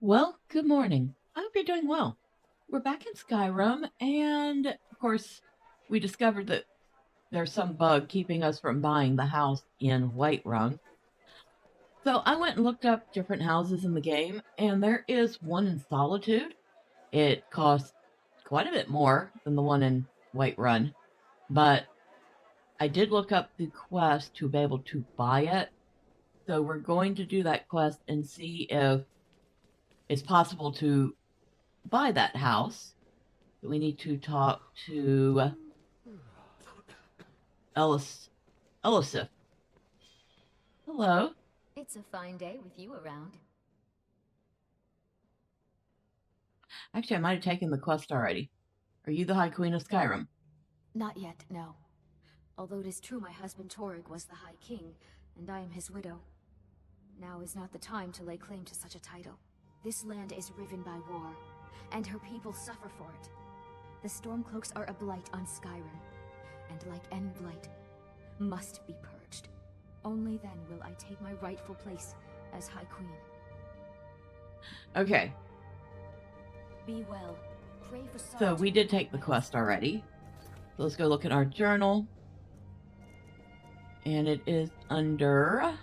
Well, good morning. I hope you're doing well. We're back in Skyrim, and of course, we discovered that there's some bug keeping us from buying the house in Whiterun. So I went and looked up different houses in the game, and there is one in Solitude. It costs quite a bit more than the one in Whiterun, but I did look up the quest to be able to buy it. So we're going to do that quest and see if it's possible to buy that house. We need to talk to Elisif. Hello. It's a fine day with you around. Actually, I might have taken the quest already. Are you the High Queen of Skyrim? Not yet, no. Although it is true my husband Torrig was the High King, and I am his widow. Now is not the time to lay claim to such a title. This land is riven by war, and her people suffer for it. The Stormcloaks are a blight on Skyrim, and like any blight, must be purged. Only then will I take my rightful place as High Queen. Okay. Be well. Pray for So we did take the quest already. So let's go look at our journal. And it is under...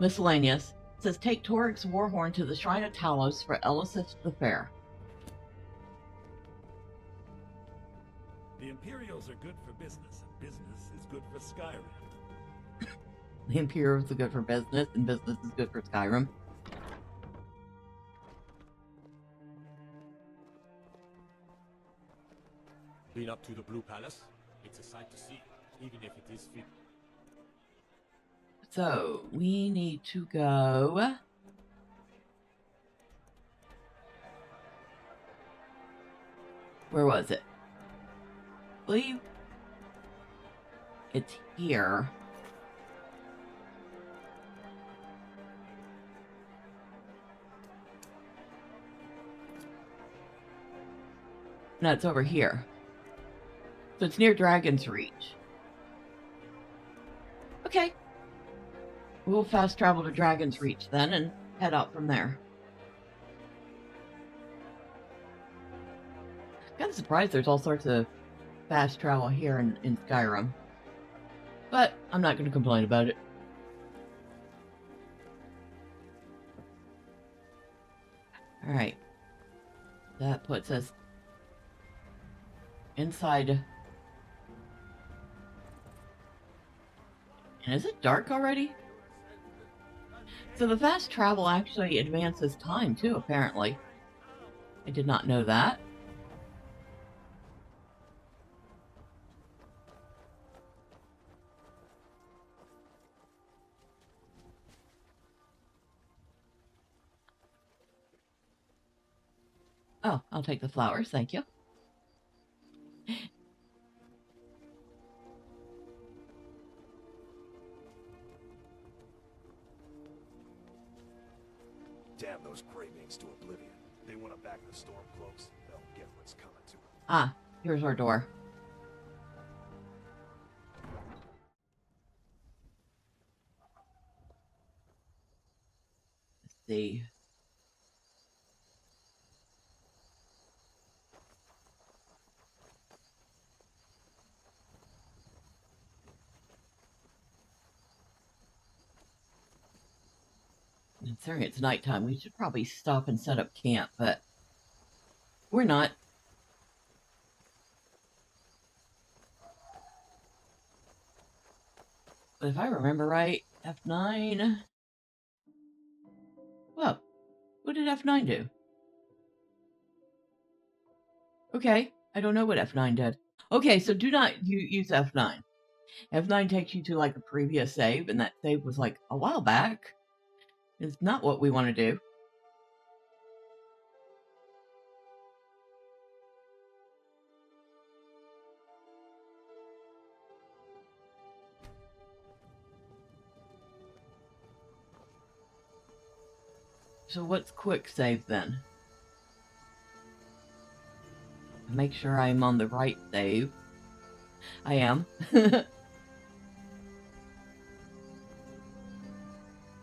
miscellaneous. It says, take Torrig's Warhorn to the Shrine of Talos for Elisif the Fair. The Imperials are good for business, and business is good for Skyrim. The Imperials are good for business, and business is good for Skyrim. Been up to the Blue Palace? It's a sight to see, even if it is fit. So, we need to go... Where was it? I believe it's here. No, it's over here. So it's near Dragon's Reach. Okay. We'll fast travel to Dragon's Reach then and head out from there. Kind of surprised there's all sorts of fast travel here in Skyrim. But I'm not going to complain about it. Alright. That puts us inside. And is it dark already? So the fast travel actually advances time too, apparently. I did not know that. Oh, I'll take the flowers, thank you. Damn those cravings to oblivion. They want to back the Stormcloaks. They'll get what's coming to them. Ah, here's our door. Let's see. Considering it's nighttime, we should probably stop and set up camp, but we're not. But if I remember right, F9... Well, what did F9 do? Okay, I don't know what F9 did. Okay, so do not use F9. F9 takes you to like a previous save, and that save was like a while back. It's not what we want to do. So what's quick save then? Make sure I'm on the right save. I am.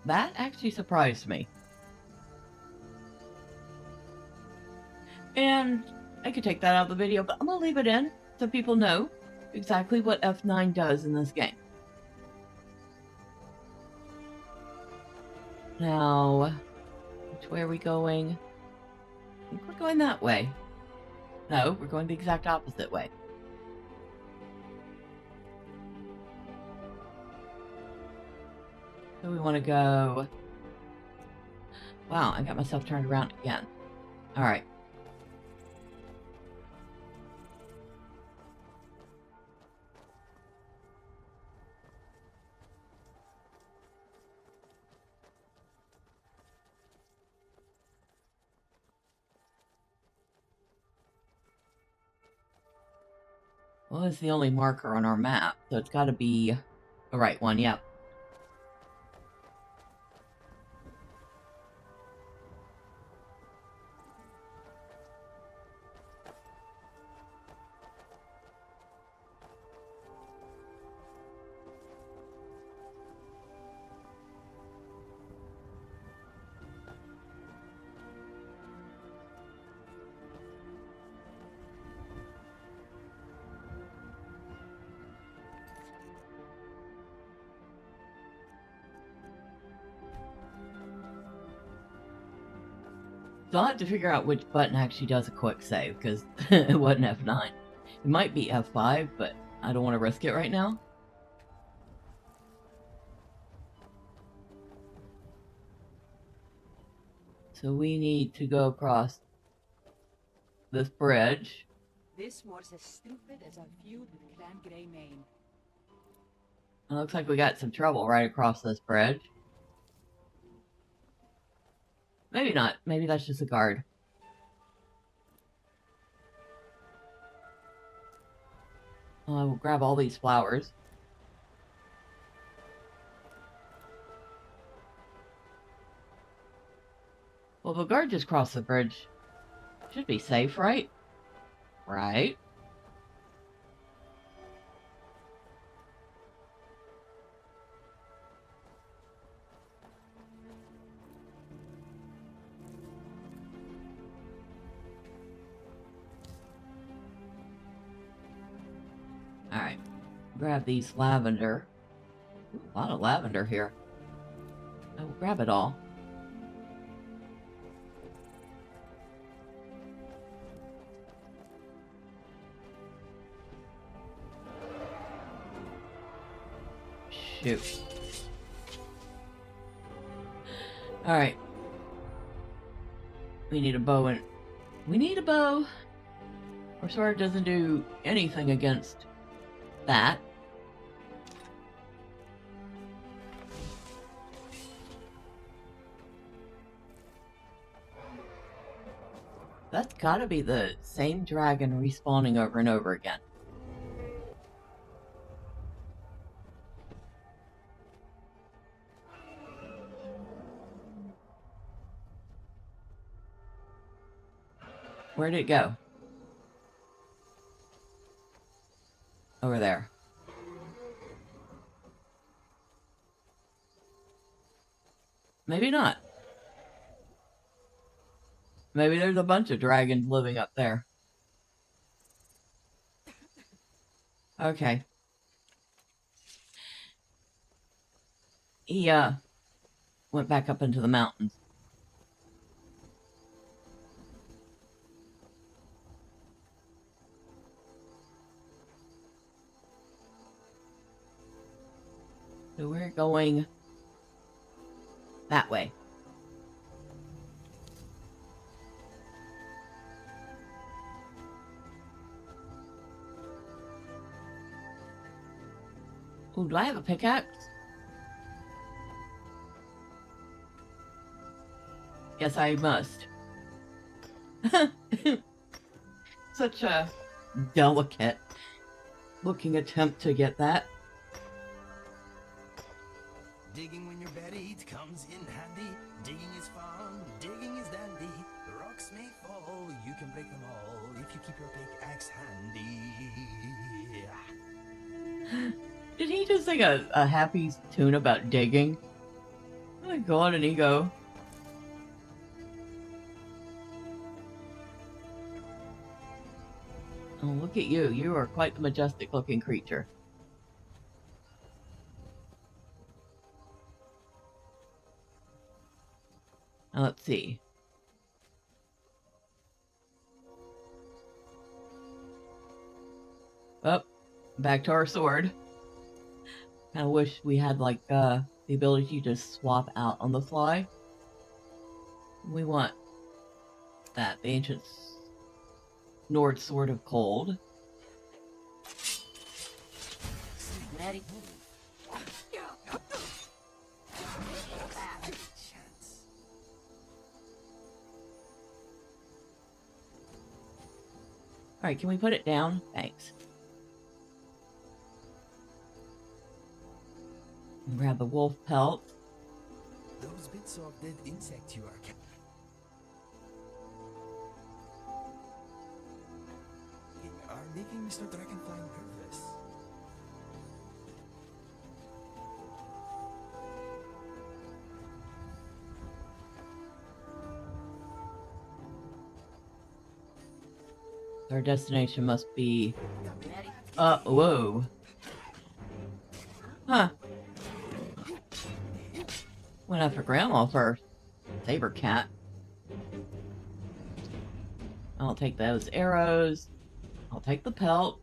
That actually surprised me. And I could take that out of the video, but I'm going to leave it in so people know exactly what F9 does in this game. Now, which way are we going? I think we're going that way. No, we're going the exact opposite way. So we want to go... Wow, I got myself turned around again. Alright. Well, it's the only marker on our map, so it's got to be the right one, yep. So I'll have to figure out which button actually does a quick save, because it wasn't F9. It might be F5, but I don't want to risk it right now. So we need to go across this bridge. This was as stupid as a feud with Clan Greymane. It looks like we got some trouble right across this bridge. Maybe not. Maybe that's just a guard. I will grab all these flowers. Well, the guard just crossed the bridge. Should be safe, right? Right? Alright. Grab these lavender. Ooh, a lot of lavender here. I will grab it all. Shoot. Alright. We need a bow and... We need a bow! Our sword doesn't do anything against that. That's gotta be the same dragon respawning over and over again. Where'd it go? Over there. Maybe not. Maybe there's a bunch of dragons living up there. Okay. He, went back up into the mountains. So we're going that way. Ooh, do I have a pickaxe? Yes, I must. Such a delicate looking attempt to get that. Digging when you're buried comes in handy. Digging is fun, digging is dandy. The rocks may fall, you can break them all if you keep your pickaxe handy. Did he just sing a happy tune about digging? Oh my god, an ego. Oh, look at you. You are quite the majestic looking creature. Now let's see. Oh, back to our sword. I wish we had like the ability to swap out on the fly. We want that, the ancient Nord Sword of Cold. Ready? Alright, can we put it down? Thanks. Grab the wolf pelt. Those bits of dead insect you are making Mr. Dragonfly nervous. Our destination must be... Ready? whoa. Huh. Went after Grandma first. Saber cat. I'll take those arrows. I'll take the pelt.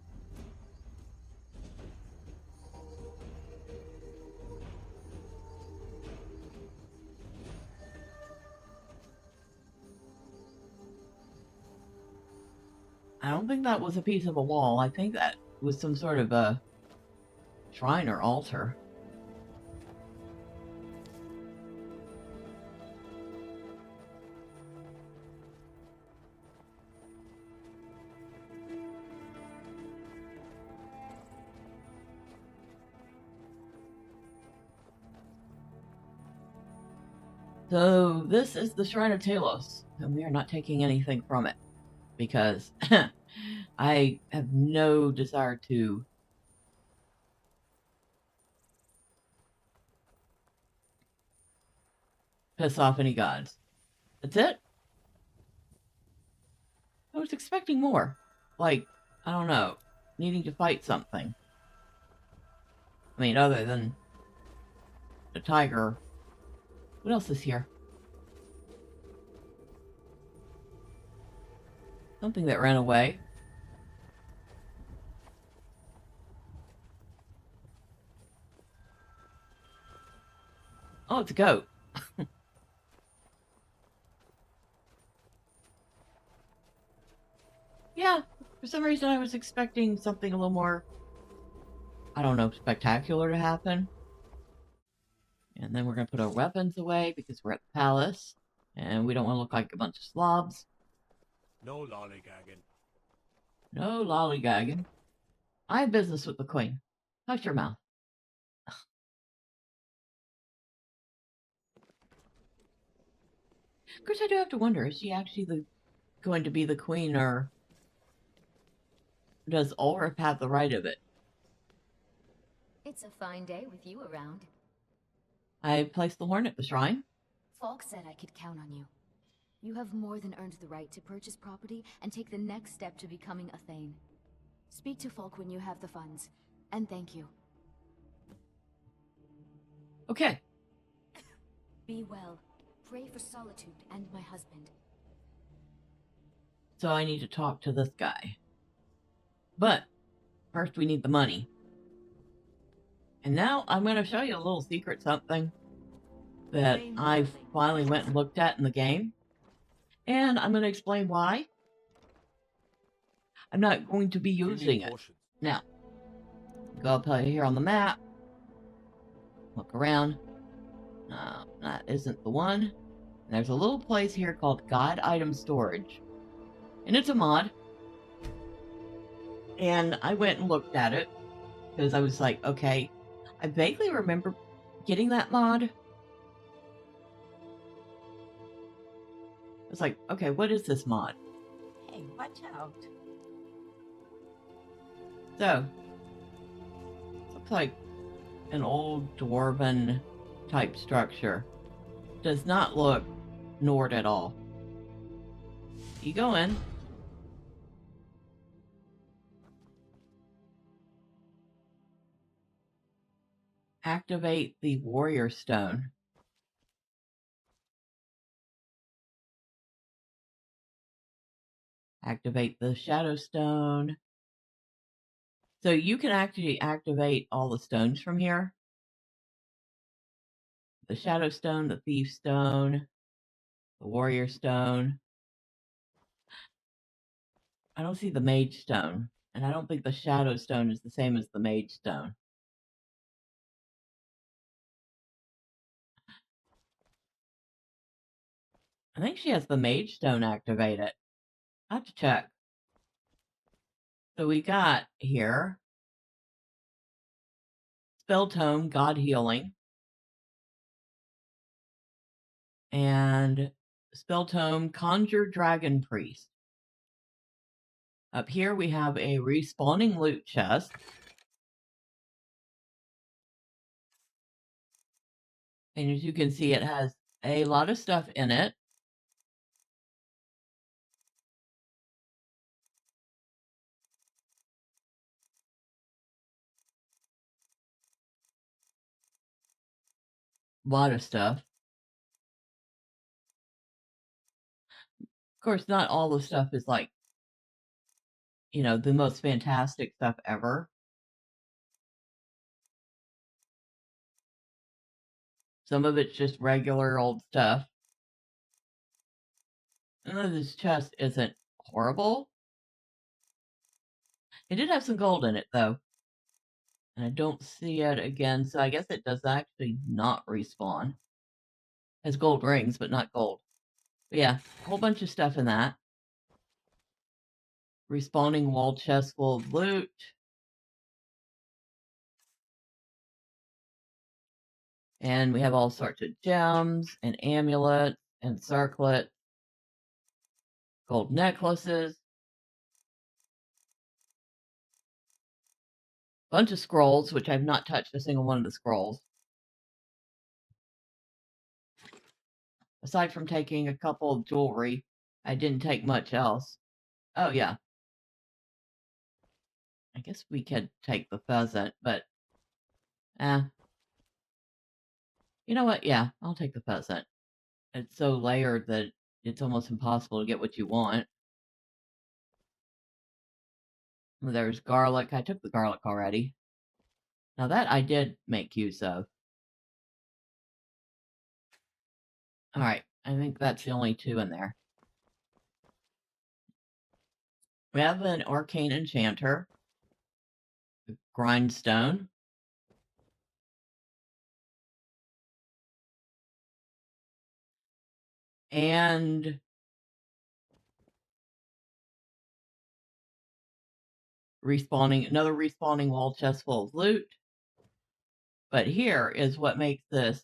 I don't think that was a piece of a wall. I think that was some sort of a shrine or altar. So this is the Shrine of Talos, and we are not taking anything from it because I have no desire to piss off any gods. That's it? I was expecting more. Like, I don't know, needing to fight something. I mean, other than the tiger. What else is here? Something that ran away. Oh, it's a goat. Yeah, for some reason I was expecting something a little more, I don't know, spectacular to happen. And then we're going to put our weapons away because we're at the palace. And we don't want to look like a bunch of slobs. No lollygagging. No lollygagging. I have business with the queen. Hush your mouth. Of course, I do have to wonder, is she actually going to be the queen, or does Ulrich have the right of it? It's a fine day with you around. I placed the horn at the shrine. Falk said I could count on you. You have more than earned the right to purchase property and take the next step to becoming a Thane. Speak to Falk when you have the funds, and thank you. Okay. Be well. Pray for Solitude and my husband. So I need to talk to this guy. But first we need the money. And now I'm going to show you a little secret something that I finally went and looked at in the game. And I'm going to explain why. I'm not going to be using it. Now, go up here on the map. Look around. No, that isn't the one. There's a little place here called God Item Storage. And it's a mod. And I went and looked at it. Because I was like, okay, I vaguely remember getting that mod. I was like, okay, what is this mod? Hey, watch out. So, looks like an old dwarven type structure. does not look Nord at all. You go in. Activate the warrior stone. Activate the shadow stone. So you can actually activate all the stones from here. The shadow stone, the thief stone, the warrior stone. I don't see the mage stone, and I don't think the shadow stone is the same as the mage stone. I think she has the mage stone activated. I have to check. So we got here Spell Tome, God Healing, and Spell Tome, Conjure Dragon Priest. Up here we have a respawning loot chest. And as you can see, it has a lot of stuff in it. A lot of stuff. Of course, not all the stuff is like, the most fantastic stuff ever. Some of it's just regular old stuff. None of this chest isn't horrible. It did have some gold in it, though. And I don't see it again, so I guess it does actually not respawn. It has gold rings, but not gold. But yeah, a whole bunch of stuff in that. Respawning wall chest full of loot. And we have all sorts of gems and amulets and circlets. Gold necklaces. Bunch of scrolls, which I've not touched a single one of the scrolls. Aside from taking a couple of jewelry, I didn't take much else. Oh, yeah. I guess we could take the pheasant, but... You know what? Yeah, I'll take the pheasant. It's so layered that it's almost impossible to get what you want. There's garlic. I took the garlic already. Now that I did make use of. Alright, I think that's the only two in there. We have an arcane enchanter. A grindstone. And another respawning wall chest full of loot. But here is what makes this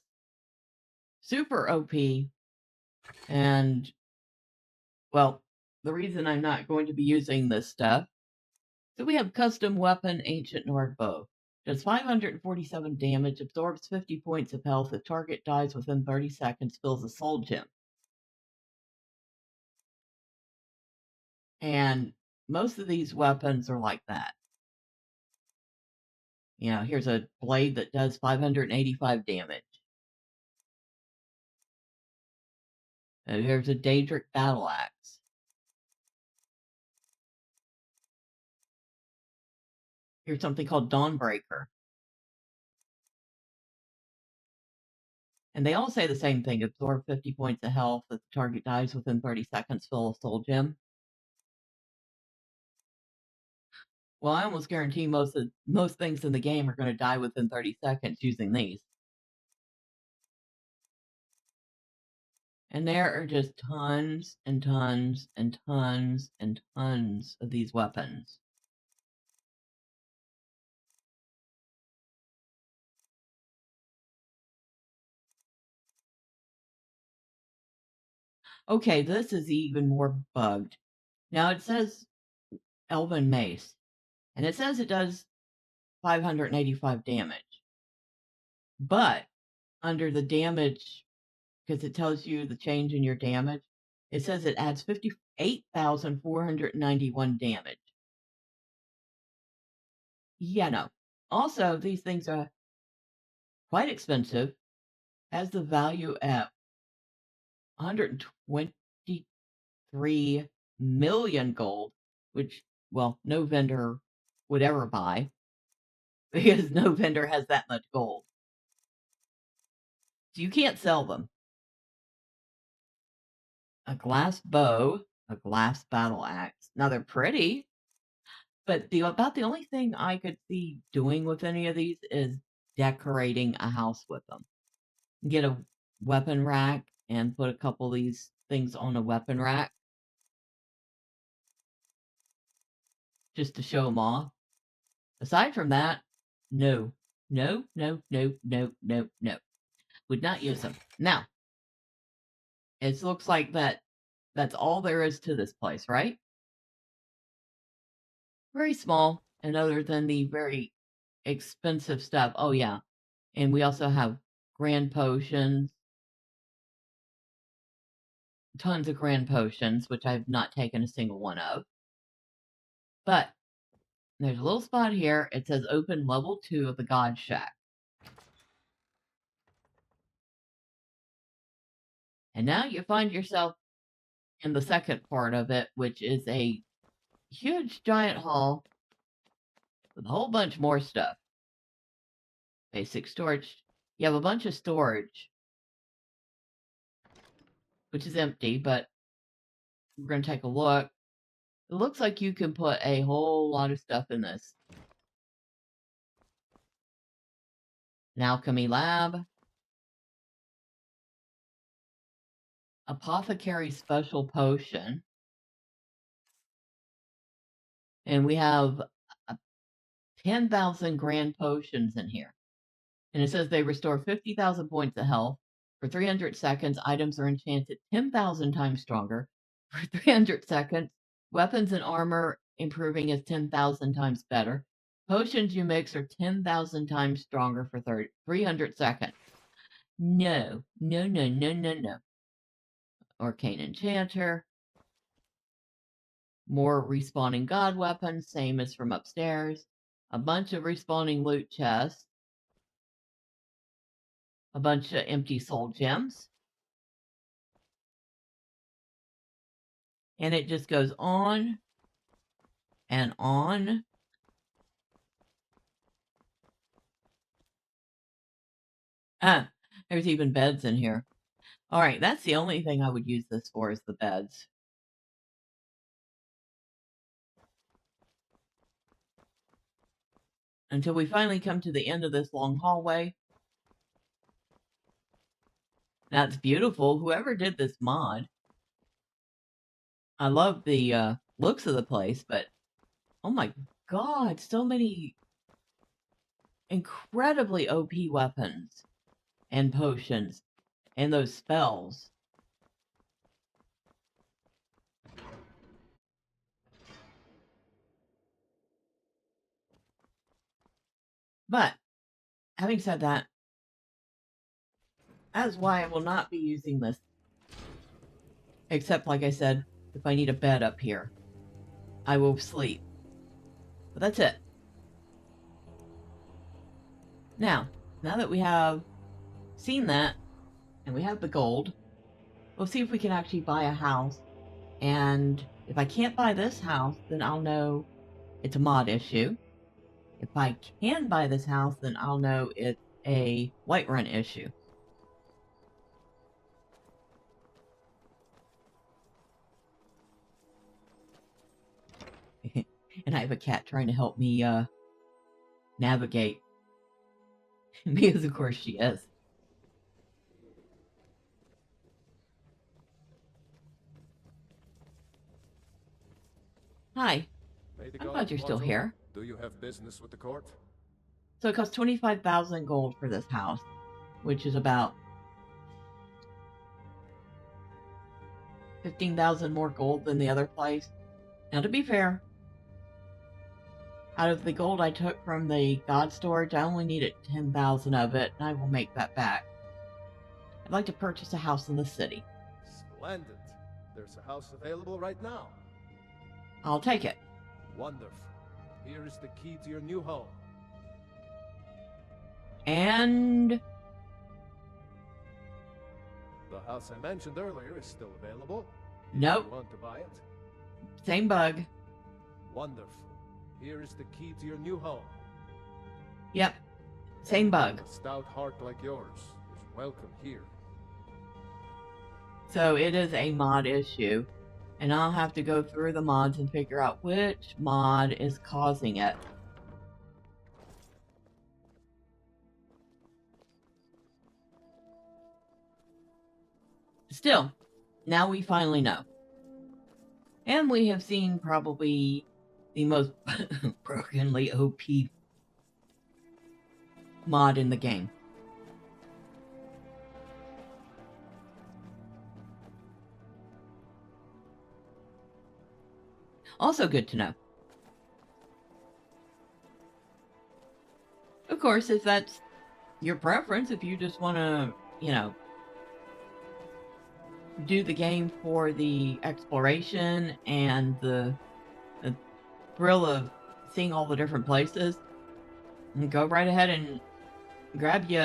super OP. And, well, the reason I'm not going to be using this stuff. So we have custom weapon, Ancient Nord Bow. Does 547 damage, absorbs 50 points of health. If target dies within 30 seconds, fills a soul gem. And most of these weapons are like that. Here's a blade that does 585 damage. Here's a Daedric battle axe. Here's something called Dawnbreaker. And they all say the same thing. Absorb 50 points of health. If the target dies within 30 seconds, fill a soul gem. Well, I almost guarantee most things in the game are going to die within 30 seconds using these. And there are just tons and tons and tons and tons of these weapons. Okay, this is even more bugged. Now it says Elven Mace, and it says it does 585 damage. But under the damage because it tells you the change in your damage. It says it adds 58,491 damage. Yeah, no. Also, these things are quite expensive. Has the value at 123 million gold, which, well, no vendor would ever buy because no vendor has that much gold. So you can't sell them. A glass bow, a glass battle axe. Now they're pretty, but about the only thing I could see doing with any of these is decorating a house with them. Get a weapon rack and put a couple of these things on a weapon rack just to show them off. Aside from that, no. No, no, no, no, no, no. Would not use them. Now, it looks like that's all there is to this place, right? Very small, and other than the very expensive stuff. Oh, yeah. And we also have grand potions. Tons of grand potions, which I've not taken a single one of. But there's a little spot here. It says open level 2 of the God Shack. And now you find yourself in the second part of it, which is a huge giant hall with a whole bunch more stuff. Basic storage. You have a bunch of storage, which is empty, but we're going to take a look. It looks like you can put a whole lot of stuff in this. An alchemy lab. Apothecary special potion. And we have 10,000 grand potions in here. And it says they restore 50,000 points of health. For 300 seconds, items are enchanted 10,000 times stronger. For 300 seconds, weapons and armor improving is 10,000 times better. Potions you mix are 10,000 times stronger for 300 seconds. No, no, no, no, no, no. Arcane Enchanter. More respawning god weapons, same as from upstairs. A bunch of respawning loot chests. A bunch of empty soul gems. And it just goes on and on. There's even beds in here. All right, that's the only thing I would use this for is the beds. Until we finally come to the end of this long hallway. That's beautiful. Whoever did this mod. I love the looks of the place, but oh my god, so many incredibly OP weapons and potions and those spells. But having said that, that's why I will not be using this. Except, like I said, if I need a bed up here, I will sleep. But that's it. Now that we have seen that, and we have the gold, we'll see if we can actually buy a house. And if I can't buy this house, then I'll know it's a mod issue. If I can buy this house, then I'll know it's a Whiterun issue. And I have a cat trying to help me navigate. Because of course she is. Hi. I'm glad you're still here. Do you have business with the court? So it costs 25,000 gold for this house, which is about 15,000 more gold than the other place. Now, to be fair, out of the gold I took from the god storage, I only needed 10,000 of it, and I will make that back. I'd like to purchase a house in the city. Splendid. There's a house available right now. I'll take it. Wonderful. Here is the key to your new home. And The house I mentioned earlier is still available. nope, You want to buy it? same bug. Wonderful. Here is the key to your new home. Yep, same bug. A stout heart like yours is welcome here. So it is a mod issue, and I'll have to go through the mods and figure out which mod is causing it. Still, now we finally know. And we have seen probably the most brokenly OP mod in the game. Also good to know. Of course, if that's your preference, if you just want to, you know, do the game for the exploration and the thrill of seeing all the different places, and go right ahead and grab you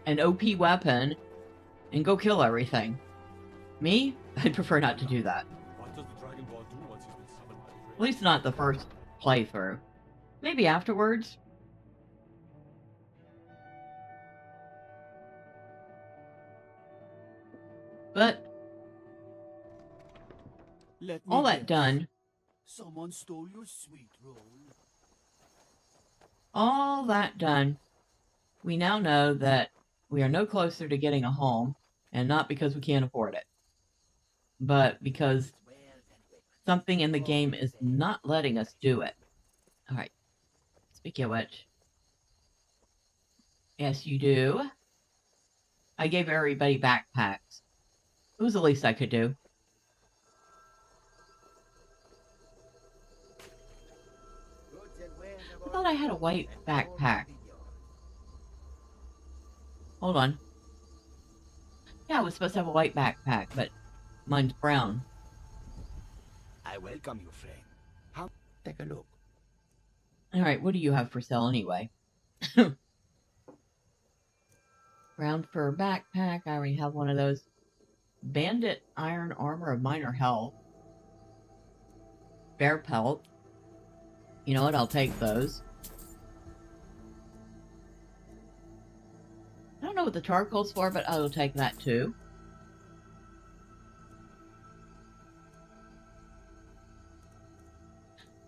an OP weapon and go kill everything. Me, I'd prefer not to do that. What does the Dragon Ball do once he's been summoned by the At least not the first playthrough. Maybe afterwards. But Let me all that guess. done, Someone stole your sweet roll. all that done, we now know that we are no closer to getting a home, and not because we can't afford it, but because something in the game is not letting us do it. Alright, speaking of which, yes you do. I gave everybody backpacks. It was the least I could do. I thought I had a white backpack. Hold on. Yeah, I was supposed to have a white backpack, but mine's brown. I welcome you, friend. Take a look. Alright, what do you have for sale anyway? Brown fur backpack, I already have one of those. Bandit iron armor of minor health. Bear pelt. You know what, I'll take those. I don't know what the charcoal's for, but I will take that too.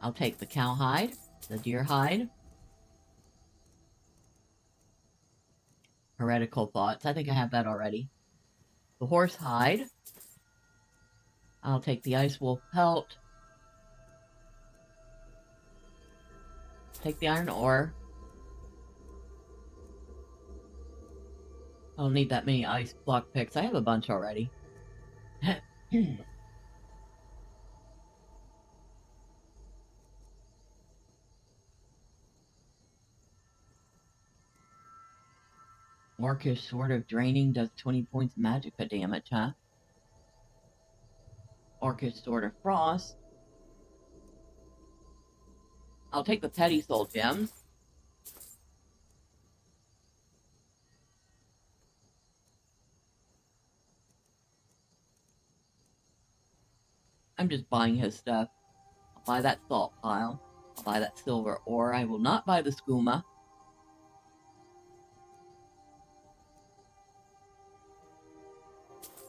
I'll take the cow hide, the deer hide. Heretical thoughts, I think I have that already. The horse hide. I'll take the ice wolf pelt. Take the iron ore. I don't need that many ice block picks. I have a bunch already. Orcish Sword of Draining does 20 points magicka damage, huh? Orcish Sword of Frost. I'll take the Petty Soul Gems. I'm just buying his stuff. I'll buy that salt pile. I'll buy that silver ore. I will not buy the skooma.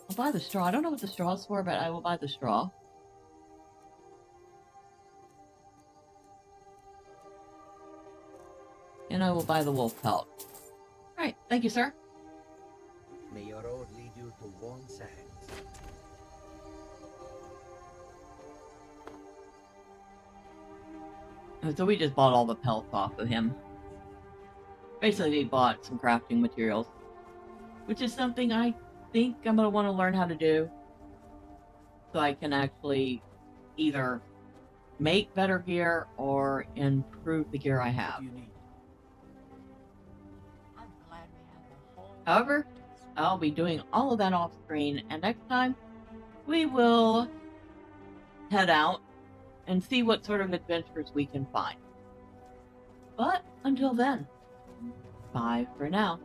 I'll buy the straw. I don't know what the straw's for, but I will buy the straw. And I will buy the wolf pelt. Alright, thank you, sir. May your road lead you to warm sands. And so we just bought all the pelts off of him. Basically, we bought some crafting materials. Which is something I think I'm going to want to learn how to do. So I can actually either make better gear or improve the gear I have. I'm glad we have the whole However, I'll be doing all of that off screen, and next time we will head out and see what sort of adventures we can find. But until then, bye for now.